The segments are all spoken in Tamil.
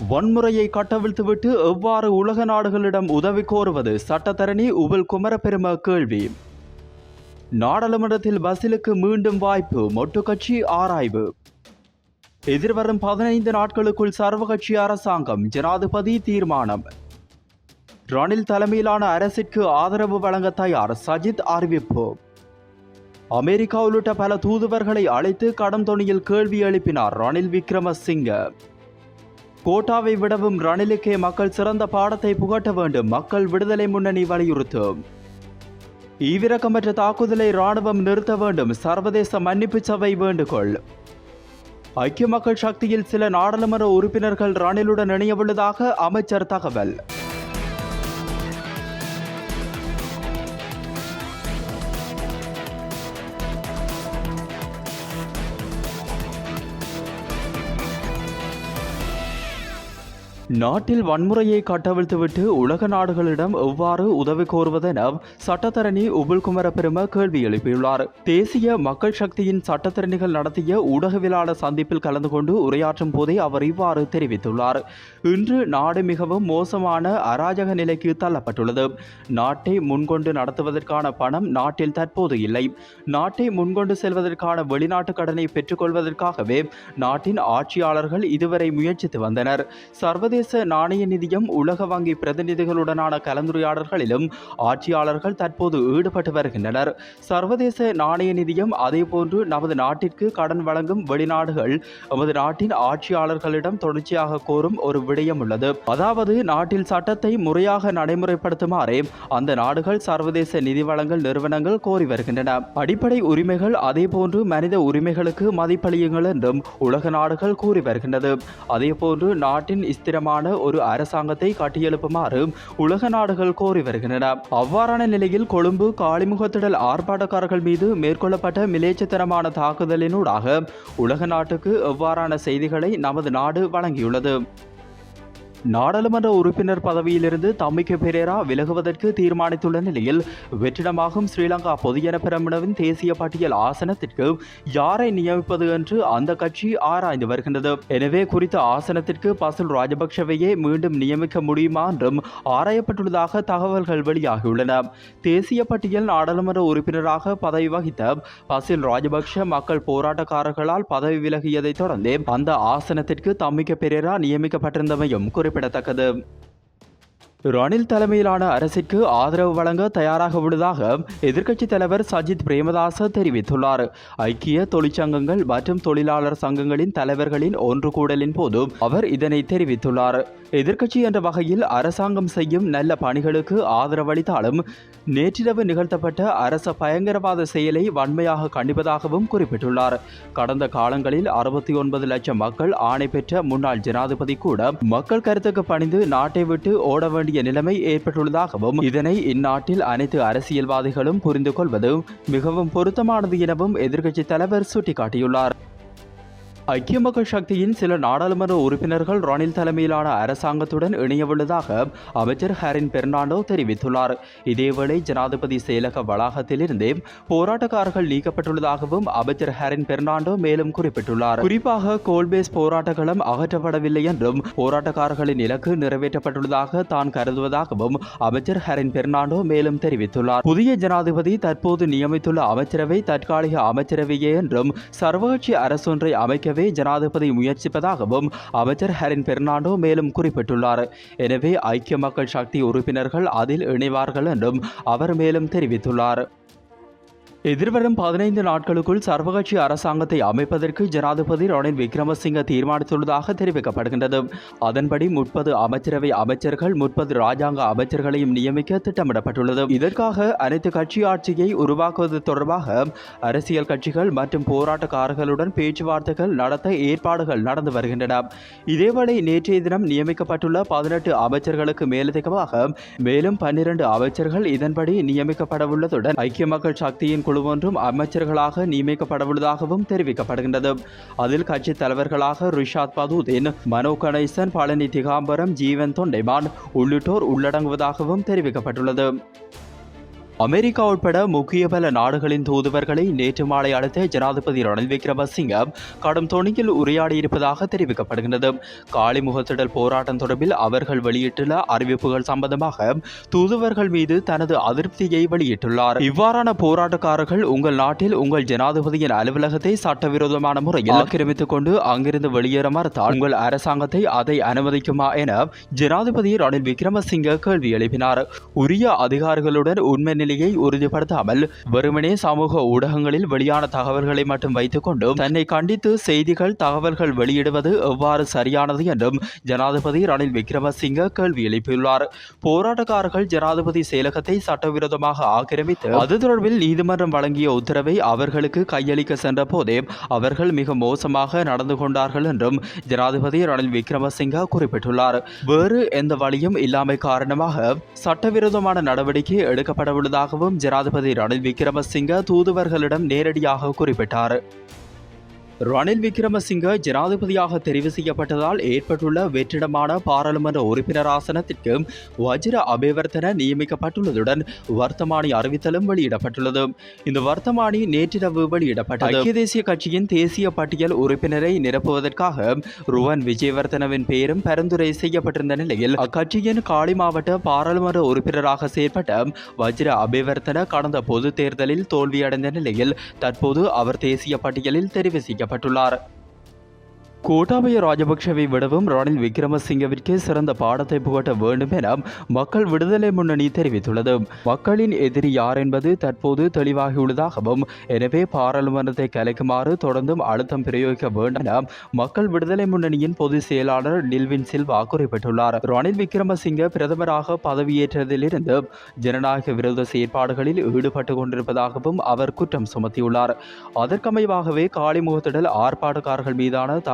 வன்முறையை கட்டவிழ்த்துவிட்டு எவ்வாறு உலக நாடுகளிடம் உதவி கோருவது? சட்டத்தரணி உபுல் குமரபெரும கேள்வி. நாடாளுமன்றத்தில் பசிலுக்கு மீண்டும் வாய்ப்பு, மொட்டு கட்சி ஆராய்வு. எதிர்வரும் 15 நாட்களுக்குள் சர்வகட்சி அரசாங்கம், ஜனாதிபதி தீர்மானம். ரணில் தலைமையிலான அரசிற்கு ஆதரவு வழங்க தயார், சஜித் அறிவிப்பு. அமெரிக்கா உள்ளிட்ட பல தூதுவர்களை அழைத்து கடும் தொனியில் கேள்வி எழுப்பினார் ரணில் விக்ரமசிங்க. கோட்டாவை விடவும் ரணிலுக்கே மக்கள் சிறந்த பாடத்தை புகட்ட வேண்டும், மக்கள் விடுதலை முன்னணி வலியுறுத்தும். ஈவிரக்கமற்ற தாக்குதலை ராணுவம் நிறுத்த வேண்டும், சர்வதேச மன்னிப்பு சபை வேண்டுகோள். ஐக்கிய மக்கள் சக்தியில் சில நாடாளுமன்ற உறுப்பினர்கள் ரணிலுடன் இணையவுள்ளதாக அமைச்சர் தகவல். நாட்டில் வன்முறையை கட்டவிழ்த்துவிட்டு உலக நாடுகளிடம் எவ்வாறு உதவி கோருவதென சட்டத்தரணி உபுல் குமரபெரும கேள்வி எழுப்பியுள்ளார். தேசிய மக்கள் சக்தியின் சட்டத்தரணிகள் நடத்திய ஊடகவியலாளர் சந்திப்பில் கலந்து கொண்டு உரையாற்றும் போதே அவர் இவ்வாறு தெரிவித்துள்ளார். இன்று நாடு மிகவும் மோசமான அராஜக நிலைக்கு தள்ளப்பட்டுள்ளது. நாட்டை முன்கொண்டு நடத்துவதற்கான பணம் நாட்டில் தற்போது இல்லை. நாட்டை முன்கொண்டு செல்வதற்கான வெளிநாட்டு கடனை பெற்றுக்கொள்வதற்காகவே நாட்டின் ஆட்சியாளர்கள் இதுவரை முயற்சித்து வந்தனர். சர்வதேச நாணய நிதியம், உலக வங்கி பிரதிநிதிகளுடனான கலந்துரையாடல்களிலும் ஆட்சியாளர்கள் தற்போது ஈடுபட்டு வருகின்றனர். சர்வதேச நாணய நிதியம் அதேபோன்று நமது நாட்டிற்கு கடன் வழங்கும் வெளிநாடுகள் நமது நாட்டின் ஆட்சியாளர்களிடம் தொடர்ச்சியாக கோரும் ஒரு விடயம் உள்ளது. அதாவது நாட்டில் சட்டத்தை முறையாக நடைமுறைப்படுத்துமாறே அந்த நாடுகள் சர்வதேச நிதி வழங்கல் நிறுவனங்கள் கோரி வருகின்றன. அடிப்படை உரிமைகள் அதேபோன்று மனித உரிமைகளுக்கு மதிப்பளியுங்கள் என்றும் உலக நாடுகள் கூறி வருகின்றது. அதேபோன்று நாட்டின் ஸ்திரமான ஒரு அரசாங்கத்தை கட்டியெழுப்புமாறு உலக நாடுகள் கோரி வருகின்றன. அவ்வாறான நிலையில் கொழும்பு காளிமுகத்திடல் ஆர்ப்பாட்டக்காரர்கள் மீது மேற்கொள்ளப்பட்ட மிலேச்சத்தனமான தாக்குதலினூடாக உலக நாட்டுக்கு எவ்வாறான செய்திகளை நமது நாடு வழங்கியுள்ளது. நாடாளுமன்ற உறுப்பினர் பதவியிலிருந்து தம்மிக்க பெரேரா விலகுவதற்கு தீர்மானித்துள்ள நிலையில் வெற்றிடமாகும் ஸ்ரீலங்கா பொதுஜன பெரமுனவின் தேசிய பட்டியல் ஆசனத்திற்கு யாரை நியமிப்பது என்று அந்த கட்சி ஆராய்ந்து வருகின்றது. எனவே குறித்த ஆசனத்திற்கு பசில் ராஜபக்ஷவையே மீண்டும் நியமிக்க முடியுமா என்றும் ஆராயப்பட்டுள்ளதாக தகவல்கள் வெளியாகியுள்ளன. தேசிய பட்டியல் நாடாளுமன்ற உறுப்பினராக பதவி வகித்த பசில் ராஜபக்ஷ மக்கள் போராட்டக்காரர்களால் பதவி விலகியதை தொடர்ந்து அந்த ஆசனத்திற்கு தம்மிக்க பெரேரா நியமிக்கப்பட்டிருந்தமையும் குறிப்பிடத்தக்கது. ரணில் தலைமையிலான அரசிற்கு ஆதரவு வழங்க தயாராக உள்ளதாக எதிர்க்கட்சித் தலைவர் சஜித் பிரேமதாச தெரிவித்துள்ளார். ஐக்கிய தொழிற்சங்கங்கள் மற்றும் தொழிலாளர் சங்கங்களின் தலைவர்களின் ஒன்று கூடலின் போது அவர் இதனை தெரிவித்துள்ளார். எதிர்க்கட்சி என்ற வகையில் அரசாங்கம் செய்யும் நல்ல பணிகளுக்கு ஆதரவளித்தாலும் நேற்றிரவு நிகழ்த்தப்பட்ட அரச பயங்கரவாத செயலை வன்மையாக கண்டிப்பதாகவும் குறிப்பிட்டுள்ளார். கடந்த காலங்களில் 69 லட்சம் மக்கள் ஆணை பெற்ற முன்னாள் ஜனாதிபதி கூட மக்கள் கருத்துக்கு பணிந்து நாட்டை விட்டு ஓட வேண்டிய நிலைமை ஏற்பட்டுள்ளதாகவும் இதனை இந்நாட்டில் அனைத்து அரசியல்வாதிகளும் புரிந்து கொள்வது மிகவும் பொருத்தமானது எனவும் எதிர்க்கட்சித் தலைவர் சுட்டிக்காட்டியுள்ளார். ஐக்கிய மக்கள் சக்தியின் சில நாடாளுமன்ற உறுப்பினர்கள் ரணில் தலைமையிலான அரசாங்கத்துடன் இணையவுள்ளதாக அமைச்சர் ஹரின் பெர்னாண்டோ தெரிவித்துள்ளார். இதேவேளை ஜனாதிபதி செயலக வளாகத்திலிருந்து போராட்டக்காரர்கள் நீக்கப்பட்டுள்ளதாகவும் அமைச்சர் ஹரின் பெர்னாண்டோ மேலும் குறிப்பிட்டுள்ளார். குறிப்பாக கோல்பேஸ் போராட்டங்களும் அகற்றப்படவில்லை என்றும் போராட்டக்காரர்களின் இலக்கு நிறைவேற்றப்பட்டுள்ளதாக தான் கருதுவதாகவும் அமைச்சர் ஹரின் பெர்னாண்டோ மேலும் தெரிவித்துள்ளார். புதிய ஜனாதிபதி தற்போது நியமித்துள்ள அமைச்சரவை தற்காலிக அமைச்சரவையே என்றும் சர்வகட்சி அரசொன்றை அமைக்கவே ஜனாதிபதி முயற்சிப்பதாகவும் அமைச்சர் ஹரின் பெர்னாண்டோ மேலும் குறிப்பிட்டுள்ளார். எனவே ஐக்கிய மக்கள் சக்தி உறுப்பினர்கள் அதில் இணைவார்கள் என்றும் அவர் மேலும் தெரிவித்துள்ளார். எதிர்வரும் 15 நாட்களுக்குள் சர்வகட்சி அரசாங்கத்தை அமைப்பதற்கு ஜனாதிபதி ரணில் விக்ரமசிங்க தீர்மானித்துள்ளதாக தெரிவிக்கப்படுகின்றது. அதன்படி 30 அமைச்சரவை அமைச்சர்கள் 30 ராஜாங்க அமைச்சர்களையும் நியமிக்க திட்டமிடப்பட்டுள்ளது. இதற்காக அனைத்து கட்சி ஆட்சியை உருவாக்குவது தொடர்பாக அரசியல் கட்சிகள் மற்றும் போராட்டக்காரர்களுடன் பேச்சுவார்த்தைகள் நடத்த ஏற்பாடுகள் நடந்து வருகின்றன. இதேவேளை நேற்றைய தினம் நியமிக்கப்பட்டுள்ள 18 அமைச்சர்களுக்கு மேலதிகமாக மேலும் 12 அமைச்சர்கள் இதன்படி நியமிக்கப்படவுள்ளதுடன் ஐக்கிய மக்கள் சக்தியின் குழு ஒன்றும் அமைச்சர்களாக நியமிக்கப்படவுள்ளதாகவும் தெரிவிக்கப்படுகின்றது. அதில் கட்சி தலைவர்களாக ரிஷாத் பதூதீன், மனோ கணேசன், பழனி திகாம்பரம், ஜீவன் தொண்டைமான் உள்ளிட்டோர் உள்ளடங்குவதாகவும் தெரிவிக்கப்பட்டுள்ளது. அமெரிக்கா உட்பட முக்கிய பல நாடுகளின் தூதுவர்களை நேற்று மாலை அழைத்த ஜனாதிபதி ரணில் விக்ரமசிங்க கடும் தொனியில் உரையாடியிருப்பதாக தெரிவிக்கப்படுகிறது. காலி முகத்திடல் போராட்டம் தொடர்பில் அவர்கள் வெளியிட்டுள்ள அறிவிப்புகள் சம்பந்தமாக தூதுவர்கள் மீது தனது அதிருப்தியை வெளியிட்டுள்ளார். இவ்வாறான போராட்டக்காரர்கள் உங்கள் நாட்டில் உங்கள் ஜனாதிபதியின் அலுவலகத்தை சட்டவிரோதமான முறையில் ஆக்கிரமித்துக் கொண்டு அங்கிருந்து வெளியேற மறுத்தால் உங்கள் அரசாங்கத்தை அதை அனுமதிக்குமா என ஜனாதிபதி ரணில் விக்ரமசிங்க கேள்வி எழுப்பினார். உரிய அதிகாரிகளுடன் உண்மை நிலையை உறுதிப்படுத்தாமல் வெறுமனே சமூக ஊடகங்களில் வெளியான தகவல்களை மட்டும் வைத்துக் கொண்டு தன்னை கண்டித்து செய்திகள் தகவல்கள் வெளியிடுவது எவ்வாறு சரியானது என்றும் ஜனாதிபதி ரணில் விக்ரமசிங்க கேள்வி எழுப்பியுள்ளார். போராட்டக்காரர்கள் ஜனாதிபதி செயலகத்தை சட்டவிரோதமாக ஆக்கிரமித்து அது தொடர்பில் நீதிமன்றம் வழங்கிய உத்தரவை அவர்களுக்கு கையளிக்க சென்ற போதே அவர்கள் மிக மோசமாக நடந்து கொண்டார்கள் என்றும் ஜனாதிபதி ரணில் விக்ரமசிங்க குறிப்பிட்டுள்ளார். வேறு எந்த வழியும் இல்லாமை காரணமாக சட்டவிரோதமான நடவடிக்கை எடுக்கப்படவுள்ளதாகவும் ஜனாதிபதி ரணில் விக்ரமசிங்க தூதுவர்களிடம் நேரடியாக குறிப்பிட்டார். ரணில் விக்ரமசிங்க ஜனாதிபதியாக தெரிவு செய்யப்பட்டதால் ஏற்பட்டுள்ள வெற்றிடமான பாராளுமன்ற உறுப்பினர் ஆசனத்திற்கு வஜிர அபிவர்த்தன நியமிக்கப்பட்டுள்ளதுடன் வர்த்தமானி அறிவித்தலும் வெளியிடப்பட்டுள்ளது. இந்த வர்த்தமானி நேற்றிரவு வெளியிடப்பட்டது. ஐக்கிய தேசிய கட்சியின் தேசிய பட்டியல் உறுப்பினரை நிரப்புவதற்காக ருவன் விஜயவர்த்தனவின் பெயரும் பரிந்துரை செய்யப்பட்டிருந்த நிலையில் அக்கட்சியின் காலி மாவட்ட பாராளுமன்ற உறுப்பினராக செயற்பட்ட வஜிர அபிவர்த்தன கடந்த பொது தேர்தலில் தோல்வியடைந்த நிலையில் தற்போது அவர் தேசிய பட்டியலில் தெரிவு செய்யப்பட்டார். கோட்டாபய ராஜபக்ஷவை விடவும் ரணில் விக்ரமசிங்கவிற்கு சிறந்த பாடத்தை புகட்ட வேண்டும் என மக்கள் விடுதலை முன்னணி தெரிவித்துள்ளது. மக்களின் எதிரி யார் என்பது தற்போது தெளிவாகியுள்ளதாகவும் எனவே பாராளுமன்றத்தை கலைக்குமாறு தொடர்ந்தும் அழுத்தம் பிரயோகிக்க வேண்டும் என மக்கள் விடுதலை முன்னணியின் பொதுச் செயலாளர் நில்வின் சில்வா குறிப்பிட்டுள்ளார். ரணில் விக்ரமசிங்க பிரதமராக பதவியேற்றதிலிருந்து ஜனநாயக விரோத செயற்பாடுகளில் ஈடுபட்டு கொண்டிருப்பதாகவும் அவர் குற்றம் சுமத்தியுள்ளார். அதற்கமைவாகவே காலிமுகத்திடல் ஆர்ப்பாட்டக்காரர்கள் மீதான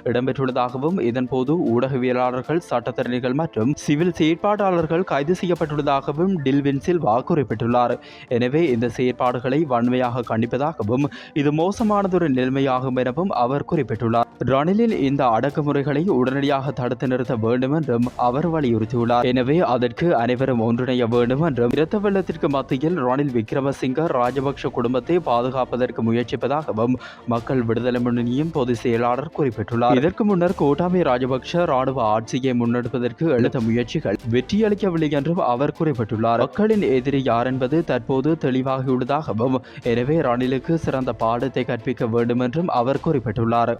இடம்பெற்றுள்ளதாகவும் இதன்போது ஊடகவியலாளர்கள் சட்டத்தரணிகள் மற்றும் சிவில் செயற்பாட்டாளர்கள் கைது செய்யப்பட்டுள்ளதாகவும் டில்வின் சில்வா குறிப்பிட்டுள்ளார். எனவே இந்த செயற்பாடுகளை வன்மையாக கண்டிப்பதாகவும் இது மோசமானதொரு நிலைமையாகும் எனவும் அவர் குறிப்பிட்டுள்ளார். ரணிலின் இந்த அடக்குமுறைகளை உடனடியாக தடுத்து நிறுத்த வேண்டும் என்றும் அவர் வலியுறுத்தியுள்ளார். எனவே அதற்கு அனைவரும் ஒன்றிணைய வேண்டும் என்றும் இரத்த வெள்ளத்திற்கு மத்தியில் ரணில் விக்ரமசிங்க ராஜபக்ஷ குடும்பத்தை பாதுகாப்பதற்கு முயற்சிப்பதாகவும் மக்கள் விடுதலை முன்னணியின் பொதுச் செயலாளர் குறிப்பிட்டுள்ளார். இதற்கு முன்னர் கோட்டாபய ராஜபக்ஷ ராணுவ ஆட்சியை முன்னெடுப்பதற்கு எடுத்த முயற்சிகள் வெற்றியளிக்கவில்லை என்றும் அவர் குறிப்பிட்டுள்ளார். மக்களின் எதிரி யார் என்பது தற்போது தெளிவாகியுள்ளதாகவும் எனவே ரணிலுக்கு சிறந்த பாடத்தை கற்பிக்க வேண்டும் என்றும் அவர் குறிப்பிட்டுள்ளார்.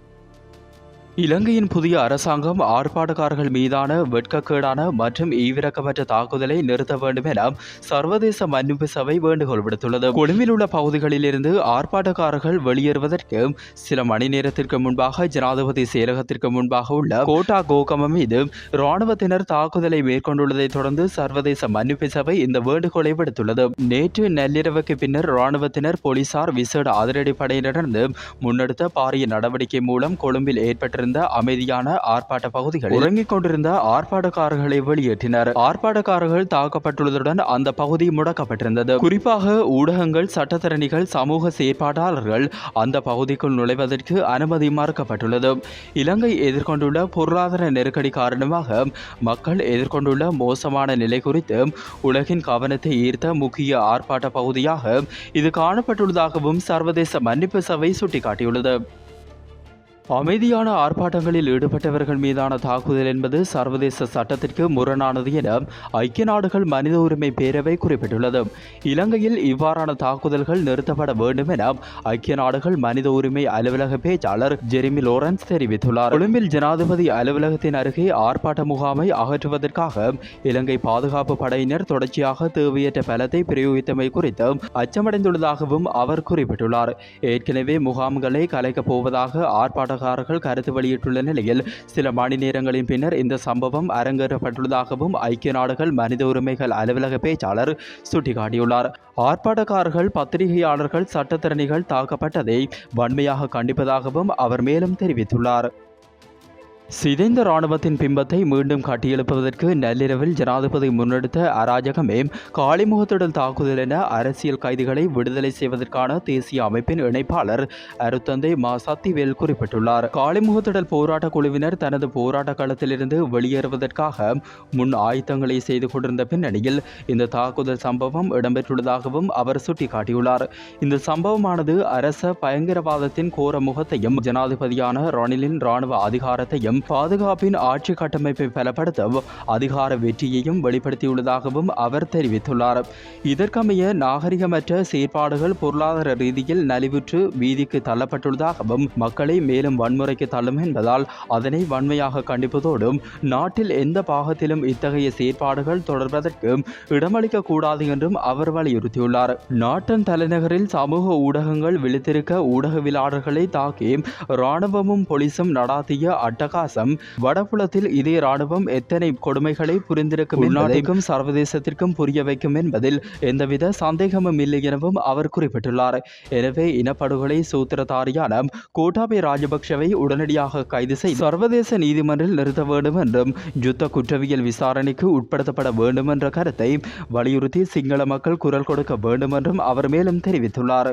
இலங்கையின் புதிய அரசாங்கம் ஆர்ப்பாட்டக்காரர்கள் மீதான வெட்கக்கேடான மற்றும் ஈவிரக்கமற்ற தாக்குதலை நிறுத்த வேண்டும் என சர்வதேச மன்னிப்பு சபை வேண்டுகோள் விடுத்துள்ளது. கொழும்பில் உள்ள பகுதிகளில் இருந்து ஆர்ப்பாட்டக்காரர்கள் வெளியேறுவதற்கு சில மணி நேரத்திற்கு முன்பாக ஜனாதிபதி செயலகத்திற்கு முன்பாக உள்ள கோட்டா கோகம மீது இராணுவத்தினர் தாக்குதலை மேற்கொண்டுள்ளதை தொடர்ந்து சர்வதேச மன்னிப்பு சபை இந்த வேண்டுகோளை விடுத்துள்ளது. நேற்று நள்ளிரவுக்கு பின்னர் இராணுவத்தினர் போலீசார் விசேட அதிரடிப்படையினரிடந்து முன்னெடுத்த பாரிய நடவடிக்கை மூலம் கொழும்பில் ஏற்பட்டிருந்த அமைதியான ஆர்ப்பாட்ட பகுதிகளில் உறங்கிக் கொண்டிருந்த ஆர்ப்பாட்டக்காரர்களை வெளியேற்றினர். ஆர்ப்பாட்டக்காரர்கள் தாக்கப்பட்டுள்ளதுடன் அந்த பகுதி முடக்கப்பட்டிருந்தது. குறிப்பாக ஊடகங்கள், சட்டத்தரணிகள், சமூக செயற்பாட்டாளர்கள் அந்த பகுதிக்குள் நுழைவதற்கு அனுமதி மறுக்கப்பட்டுள்ளது. இலங்கை எதிர்கொண்டுள்ள பொருளாதார நெருக்கடி காரணமாக மக்கள் எதிர்கொண்டுள்ள மோசமான நிலை குறித்து உலகின் கவனத்தை ஈர்த்த முக்கிய ஆர்ப்பாட்ட பகுதியாக இது காணப்பட்டுள்ளதாகவும் சர்வதேச மன்னிப்பு சபை சுட்டிக்காட்டியுள்ளது. அமைதியான ஆர்ப்பாட்டங்களில் ஈடுபட்டவர்கள் மீதான தாக்குதல் என்பது சர்வதேச சட்டத்திற்கு முரணானது என ஐக்கிய நாடுகள் மனித உரிமை பேரவை குறிப்பிட்டுள்ளது. இலங்கையில் இவ்வாறான தாக்குதல்கள் நிறுத்தப்பட வேண்டும் என ஐக்கிய நாடுகள் மனித உரிமை அலுவலக பேச்சாளர் ஜெரிமி லோரன்ஸ் தெரிவித்துள்ளார். கொழும்பில் ஜனாதிபதி அலுவலகத்தின் அருகே ஆர்ப்பாட்ட முகாமை அகற்றுவதற்காக இலங்கை பாதுகாப்பு படையினர் தொடர்ச்சியாக தேவையற்ற பலத்தை பிரயோகித்தமை குறித்து அச்சமடைந்துள்ளதாகவும் அவர் குறிப்பிட்டுள்ளார். ஏற்கனவே முகாம்களை கலைக்கப் போவதாக ஆர்ப்பாட்ட கருத்து வெளியிட்டுள்ள நிலையில் சில மணி நேரங்களின் பின்னர் இந்த சம்பவம் அரங்கேற்றப்பட்டுள்ளதாகவும் ஐக்கிய நாடுகள் மனித உரிமைகள் அலுவலக பேச்சாளர் சுட்டிக்காட்டியுள்ளார். ஆர்ப்பாட்டக்காரர்கள், பத்திரிகையாளர்கள், சட்டத்தரணிகள் தாக்கப்பட்டதை வன்மையாக கண்டிப்பதாகவும் அவர் மேலும் தெரிவித்துள்ளார். சிதைந்த இராணுவத்தின் பிம்பத்தை மீண்டும் கட்டியெழுப்புவதற்கு நள்ளிரவில் ஜனாதிபதி முன்னெடுத்த அராஜகமே காளிமுகத்திடல் தாக்குதல் என அரசியல் கைதிகளை விடுதலை செய்வதற்கான தேசிய அமைப்பின் இணைப்பாளர் அருத்தந்தை மா சத்திவேல் குறிப்பிட்டுள்ளார். காளிமுகத்திடல் போராட்ட குழுவினர் தனது போராட்ட களத்திலிருந்து வெளியேறுவதற்காக முன் ஆயத்தங்களை செய்து கொண்டிருந்த பின்னணியில் இந்த தாக்குதல் சம்பவம் இடம்பெற்றுள்ளதாகவும் அவர் சுட்டிக்காட்டியுள்ளார். இந்த சம்பவமானது அரச பயங்கரவாதத்தின் கோர முகத்தையும் ஜனாதிபதியான ரணிலின் இராணுவ அதிகாரத்தையும் பாதுகாப்பின் ஆட்சி கட்டமைப்பை பலப்படுத்த அதிகார வெற்றியையும் வெளிப்படுத்தியுள்ளதாகவும் அவர் தெரிவித்துள்ளார். இதற்கமைய நாகரிகமற்ற செயற்பாடுகள் பொருளாதார ரீதியில் நலிவுற்று வீதிக்கு தள்ளப்பட்டுள்ளதாகவும் மக்களை மேலும் வன்முறைக்கு தள்ளும் என்பதால் அதனை வன்மையாக கண்டிப்பதோடும் நாட்டில் எந்த பாகத்திலும் இத்தகைய செயற்பாடுகள் தொடர்வதற்கு இடமளிக்க கூடாது என்றும் அவர் வலியுறுத்தியுள்ளார். நாட்டின் தலைநகரில் சமூக ஊடகங்கள் விழித்திருக்க ஊடகவியலாளர்களை தாக்கி இராணுவமும் போலீசும் நடாத்திய அட்டகாசம் வடபுலத்தில் இதே இராணுவம் எத்தனை கொடுமைகளை புரிந்திருக்கும் என்பதையும் சர்வதேசத்திற்கும் புரிய வைக்கும் என்பதில் எந்தவித சந்தேகமும் இல்லை எனவும் அவர் குறிப்பிட்டுள்ளார். எனவே இனப்படுகொலை சூத்திரதாரியான கோட்டாபய ராஜபக்ஷவை உடனடியாக கைது செய்து சர்வதேச நீதிமன்றில் நிறுத்த வேண்டும் என்றும் யுத்த குற்றவியல் விசாரணைக்கு உட்படுத்தப்பட வேண்டும் என்ற கருத்தை வலியுறுத்தி சிங்கள மக்கள் குரல் கொடுக்க வேண்டும் என்றும் அவர் மேலும் தெரிவித்துள்ளார்.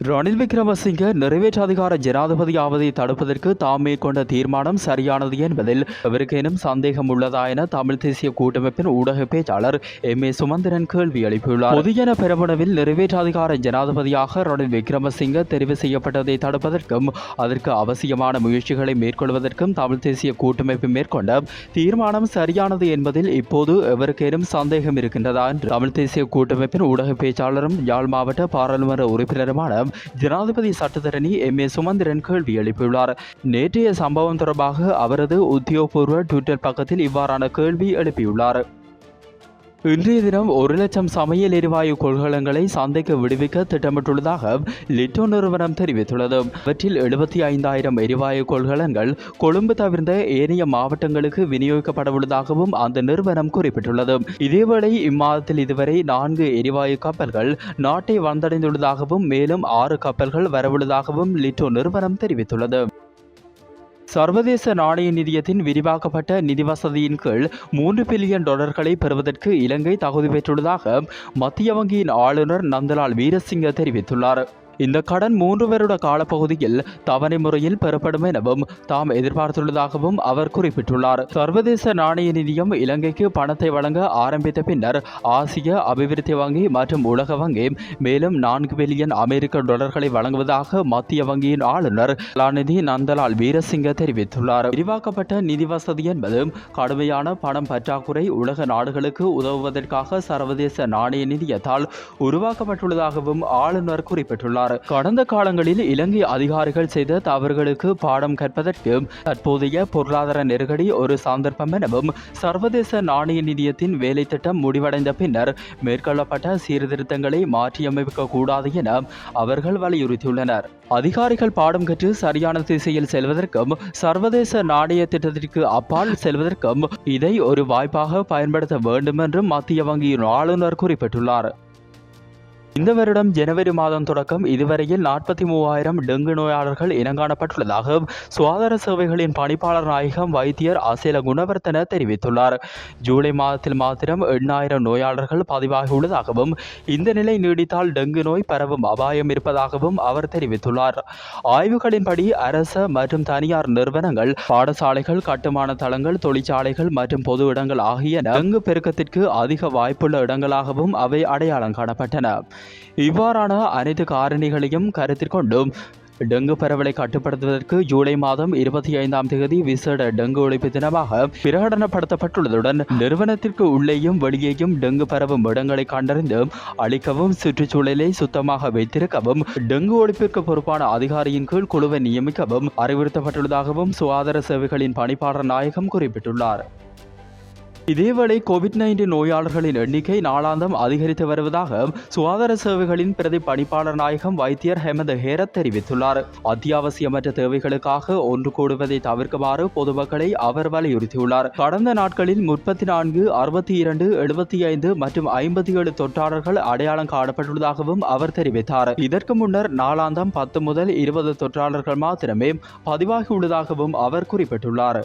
ரணில் விக்ரமசிங்க நிறைவேற்றாதிகார ஜனாதிபதியாவதை தடுப்பதற்கு தாம் மேற்கொண்ட தீர்மானம் சரியானது என்பதில் எவருக்கேனும் சந்தேகம் உள்ளதா என தமிழ் தேசிய கூட்டமைப்பின் ஊடக பேச்சாளர் எம் ஏ சுமந்திரன் கேள்வி எழுப்பியுள்ளார். பொதுஜன பெரமுனவில் நிறைவேற்றாதிகார ஜனாதிபதியாக ரணில் விக்ரமசிங்க தெரிவு செய்யப்பட்டதை தடுப்பதற்கும் அதற்கு அவசியமான முயற்சிகளை மேற்கொள்வதற்கும் தமிழ் தேசிய கூட்டமைப்பு மேற்கொண்ட தீர்மானம் சரியானது என்பதில் இப்போது எவருக்கேனும் சந்தேகம் இருக்கின்றதா என்று தமிழ் தேசிய கூட்டமைப்பின் ஊடக பேச்சாளரும் யாழ் மாவட்ட பாராளுமன்ற உறுப்பினருமான ஜனாதிபதி சட்டத்தரணி எம் ஏ சுமந்திரன் கேள்வி எழுப்பியுள்ளார். நேற்றைய சம்பவம் தொடர்பாக அவரது உத்தியோகபூர்வ ட்விட்டர் பக்கத்தில் இவ்வாறான கேள்வி எழுப்பியுள்ளார். இன்றைய தினம் 1,00,000 சமையல் எரிவாயு கொள்கலன்களை சந்தைக்கு விடுவிக்க திட்டமிட்டுள்ளதாக லிட்டோ நிறுவனம் தெரிவித்துள்ளது. அவற்றில் 75,000 எரிவாயு கொள்கலன்கள் கொழும்பு தவிர்ந்த ஏனைய மாவட்டங்களுக்கு விநியோகிக்கப்படவுள்ளதாகவும் அந்த நிறுவனம் குறிப்பிட்டுள்ளது. இதேவேளை இம்மாதத்தில் இதுவரை 4 எரிவாயு கப்பல்கள் நாட்டை வந்தடைந்துள்ளதாகவும் மேலும் 6 கப்பல்கள் வரவுள்ளதாகவும் லிட்டோ நிறுவனம் தெரிவித்துள்ளது. சர்வதேச நாணய நிதியத்தின் விரிவாக்கப்பட்ட நிதி வசதியின் கீழ் $3 பில்லியன் பெறுவதற்கு இலங்கை தகுதி பெற்றுள்ளதாக மத்திய வங்கியின் ஆளுநர் நந்தலால் வீரசிங்க தெரிவித்துள்ளார். இந்த கடன் 3 வருட காலப்பகுதியில் தவணை முறையில் பெறப்படும் எனவும் தாம் எதிர்பார்த்துள்ளதாகவும் அவர் குறிப்பிட்டுள்ளார். சர்வதேச நாணய நிதியம் இலங்கைக்கு பணத்தை வழங்க ஆரம்பித்த பின்னர் ஆசிய அபிவிருத்தி வங்கி மற்றும் உலக வங்கி மேலும் $4 பில்லியன் வழங்குவதாக மத்திய வங்கியின் ஆளுநர் கலாநிதி நந்தலால் வீரசிங்க தெரிவித்துள்ளார். விரிவாக்கப்பட்ட நிதி வசதி என்பது கடுமையான பணம் பற்றாக்குறை உலக நாடுகளுக்கு உதவுவதற்காக சர்வதேச நாணய நிதியத்தால் உருவாக்கப்பட்டுள்ளதாகவும் ஆளுநர் குறிப்பிட்டுள்ளார். கடந்த காலங்களில் இலங்கை அதிகாரிகள் செய்த தவறுகளுக்கு பாடம் கற்பதற்கு தற்போதைய பொருளாதார நெருக்கடி ஒரு சந்தர்ப்பம் எனவும் சர்வதேச நாணய நிதியத்தின் வேலை திட்டம் முடிவடைந்த பின்னர் மேற்கொள்ளப்பட்ட சீர்திருத்தங்களை மாற்றியமைக்க கூடாது என அவர்கள் வலியுறுத்தியுள்ளனர். அதிகாரிகள் பாடம் கற்று சரியான திசையில் செல்வதற்கும் சர்வதேச நாணய திட்டத்திற்கு அப்பால் செல்வதற்கும் இதை ஒரு வாய்ப்பாக பயன்படுத்த வேண்டும் என்றும் மத்திய வங்கியின் ஆளுநர் குறிப்பிட்டுள்ளார். இந்த வருடம் ஜனவரி மாதம் தொடக்கம் இதுவரையில் 43,000 டெங்கு நோயாளர்கள் இனங்காணப்பட்டுள்ளதாக சுகாதார சேவைகளின் பணிப்பாளர் நாயகம் வைத்தியர் அசேல குணவர்த்தன தெரிவித்துள்ளார். ஜூலை மாதத்தில் மாத்திரம் 8,000 நோயாளர்கள் பதிவாகியுள்ளதாகவும் இந்த நிலை நீடித்தால் டெங்கு நோய் பரவும் அபாயம் இருப்பதாகவும் அவர் தெரிவித்துள்ளார். ஆய்வுகளின்படி அரச மற்றும் தனியார் நிறுவனங்கள், பாடசாலைகள், கட்டுமான தளங்கள், தொழிற்சாலைகள் மற்றும் பொது இடங்கள் ஆகியன டெங்கு பெருக்கத்திற்கு அதிக வாய்ப்புள்ள இடங்களாகவும் அவை அடையாளம் காணப்பட்டன. இவ்வாறான அனைத்து காரணிகளையும் கருத்தில் கொண்டும் டெங்கு பரவலை கட்டுப்படுத்துவதற்கு ஜூலை மாதம் 25ஆம் தேதி விசேட டெங்கு ஒழிப்பு தினமாக பிரகடனப்படுத்தப்பட்டுள்ளதுடன் நிறுவனத்திற்கு உள்ளேயும் வெளியேயும் டெங்கு பரவும் இடங்களை கண்டறிந்து அழிக்கவும், சுற்றுச்சூழலை சுத்தமாக வைத்திருக்கவும், டெங்கு ஒழிப்பிற்கு பொறுப்பான அதிகாரியின் கீழ் குழுவை நியமிக்கவும் அறிவுறுத்தப்பட்டுள்ளதாகவும் சுகாதார சேவைகளின் பணிப்பாளர் நாயகம் குறிப்பிட்டுள்ளார். இதேவேளை கோவிட்-19 நோயாளர்களின் எண்ணிக்கை நாளாந்தம் அதிகரித்து வருவதாக சுகாதார சேவைகளின் பிரதி பணிப்பாளர் நாயகம் வைத்தியர் ஹெமந்த ஹேரத் தெரிவித்துள்ளார். அத்தியாவசியமற்ற தேவைகளுக்காக ஒன்று கூடுவதை தவிர்க்குமாறு பொதுமக்களை அவர் வலியுறுத்தியுள்ளார். கடந்த நாட்களில் 34, 62, 75 மற்றும் 57 தொற்றாளர்கள் அடையாளம் காணப்பட்டுள்ளதாகவும் அவர் தெரிவித்தார். இதற்கு முன்னர் நாளாந்தம் 10 முதல் 20 தொற்றாளர்கள் மாத்திரமே பதிவாகியுள்ளதாகவும் அவர் குறிப்பிட்டுள்ளார்.